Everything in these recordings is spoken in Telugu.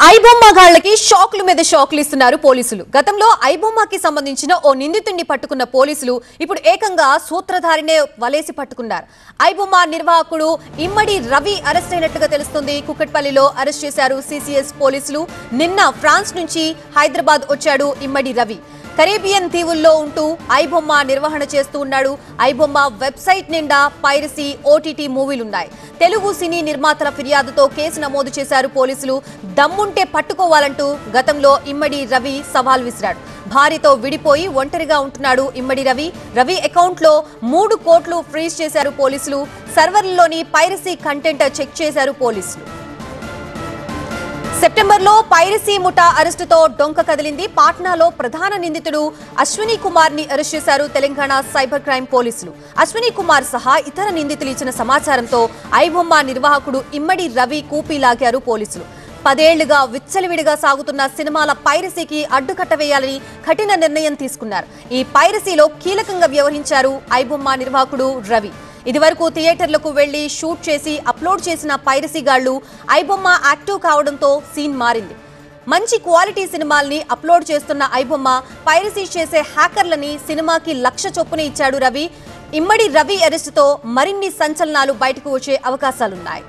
ఐబొమ్మగాళ్ళకి షాక్ల మీద షాక్లు ఇస్తున్నారు పోలీసులు. గతంలో ఐబొమ్మకి సంబంధించిన ఓ నిందితుడిని పట్టుకున్న పోలీసులు ఇప్పుడు ఏకంగా సూత్రధారినే వలేసి పట్టుకున్నారు. ఐబొమ్మ నిర్వాహకుడు ఇమ్మడి రవి అరెస్ట్ అయినట్టుగా తెలుస్తుంది. కుక్కట్పల్లిలో అరెస్ట్ చేశారు సిసిఎస్ పోలీసులు. నిన్న ఫ్రాన్స్ నుంచి హైదరాబాద్ వచ్చాడు ఇమ్మడి రవి. కరేబియన్ దీవుల్లో ఉంటూ ఐబొమ్మ నిర్వహణ చేస్తూ ఉన్నాడు. ఐబొమ్మ వెబ్సైట్ నిండా పైరసీ, ఓటీటీ మూవీలున్నాయి. తెలుగు సినీ నిర్మాతల ఫిర్యాదుతో కేసు నమోదు చేశారు పోలీసులు. దమ్ముంటే పట్టుకోవాలంటూ గతంలో ఇమ్మడి రవి సవాల్ విసిరాడు. భార్యతో విడిపోయి ఒంటరిగా ఉంటున్నాడు ఇమ్మడి రవి. రవి అకౌంట్లో 3 కోట్లు ఫ్రీజ్ చేశారు పోలీసులు. సర్వర్లలోని పైరసీ కంటెంట్ చెక్ చేశారు పోలీసులు. సెప్టెంబర్లో పైరసీ ముఠా అరెస్టుతో డొంక కదిలింది. పాట్నాలో ప్రధాన నిందితుడు అశ్విని కుమార్ ని అరెస్ట్ చేశారు తెలంగాణ సైబర్ క్రైమ్ పోలీసులు. అశ్విని కుమార్ సహా ఇతర నిందితులు ఇచ్చిన సమాచారంతో ఐబొమ్మ నిర్వాహకుడు ఇమ్మడి రవి కూపీ లాగారు పోలీసులు. 10 ఏళ్లుగా విచ్చలవిడిగా సాగుతున్న సినిమాల పైరసీకి అడ్డుకట్ట వేయాలని కఠిన నిర్ణయం తీసుకున్నారు. ఈ పైరసీలో కీలకంగా వ్యవహరించారు ఐబొమ్మ నిర్వాహకుడు రవి. ఇదివరకు థియేటర్లకు వెళ్లి షూట్ చేసి అప్లోడ్ చేసిన పైరసీగాళ్లు ఐబొమ్మ యాక్టివ్ కావడంతో సీన్ మారింది. మంచి క్వాలిటీ సినిమాల్ని అప్లోడ్ చేస్తున్న ఐబొమ్మ పైరసీ చేసే హ్యాకర్లని సినిమాకి 1,00,000 చొప్పున ఇచ్చాడు రవి. ఇమ్మడి రవి అరెస్టుతో మరిన్ని సంచలనాలు బయటకు వచ్చే అవకాశాలున్నాయి.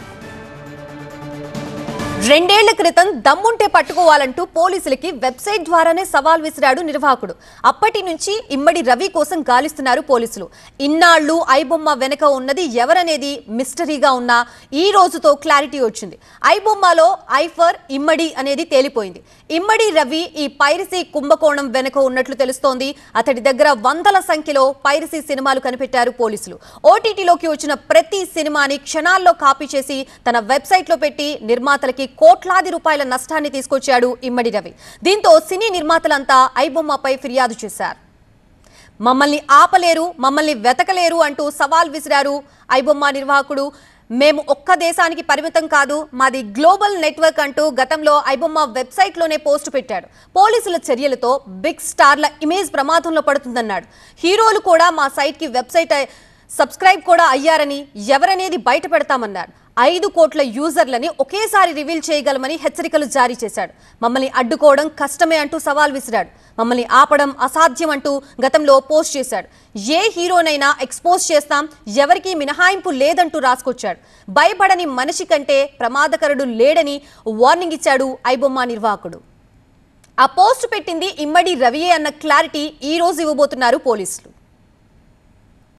2 ఏళ్ల క్రితం దమ్ముంటే పట్టుకోవాలంటూ పోలీసులకి వెబ్సైట్ ద్వారానే సవాల్ విసిరాడు నిర్వాహకుడు. అప్పటి నుంచి ఇమ్మడి రవి కోసం గాలిస్తున్నారు పోలీసులు. ఇన్నాళ్లు ఐబొమ్మ వెనక ఉన్నది ఎవరనేది మిస్టరీగా ఉన్నా ఈ రోజుతో క్లారిటీ వచ్చింది. ఐబొమ్మలో ఐఫర్ ఇమ్మడి అనేది తేలిపోయింది. ఇమ్మడి రవి ఈ పైరసీ కుంభకోణం వెనక ఉన్నట్లు తెలుస్తోంది. అతడి దగ్గర వందల సంఖ్యలో పైరసీ సినిమాలు కనిపెట్టారు పోలీసులు. ఓటీటీలోకి వచ్చిన ప్రతి సినిమాని క్షణాల్లో కాపీ చేసి తన వెబ్సైట్ లో పెట్టి నిర్మాతలకి కోట్లాది రూపాయల నష్టాన్ని తీసుకొచ్చాడు ఇమ్మడి రవి. దీంతో సినీ నిర్మాతలంతా ఐబొమ్మపై ఫిర్యాదు చేశారు. మమ్మల్ని ఆపలేరు, మమ్మల్ని వెతకలేరు అంటూ సవాల్ విసిరారు ఐబొమ్మ నిర్వాహకుడు. మేము ఒక్క దేశానికి పరిమితం కాదు, మాది గ్లోబల్ నెట్వర్క్ అంటూ గతంలో ఐబొమ్మ వెబ్సైట్ లోనే పోస్టు పెట్టాడు. పోలీసుల చర్యలతో బిగ్ స్టార్ల ఇమేజ్ ప్రమాదంలో పడుతుందన్నాడు. హీరోలు కూడా మా సైట్ కి వెబ్సైట్ సబ్స్క్రైబ్ కూడా అయ్యారని, ఎవరనేది బయట పెడతామన్నారు. 5 కోట్ల యూజర్లని ఒకేసారి రివీల్ చేయగలమని హెచ్చరికలు జారీ చేశాడు. మమ్మల్ని అడ్డుకోవడం కష్టమే అంటూ సవాల్ విసిరాడు. మమ్మల్ని ఆపడం అసాధ్యం అంటూ గతంలో పోస్ట్ చేశాడు. ఏ హీరోనైనా ఎక్స్పోజ్ చేస్తాం, ఎవరికీ మినహాయింపు లేదంటూ రాసుకొచ్చాడు. భయపడని మనిషి కంటే ప్రమాదకరుడు లేడని వార్నింగ్ ఇచ్చాడు ఐబొమ్మ నిర్వాహకుడు. ఆ పోస్ట్ పెట్టింది ఇమ్మడి రవియే అన్న క్లారిటీ ఈ రోజు ఇవ్వబోతున్నారు పోలీసులు.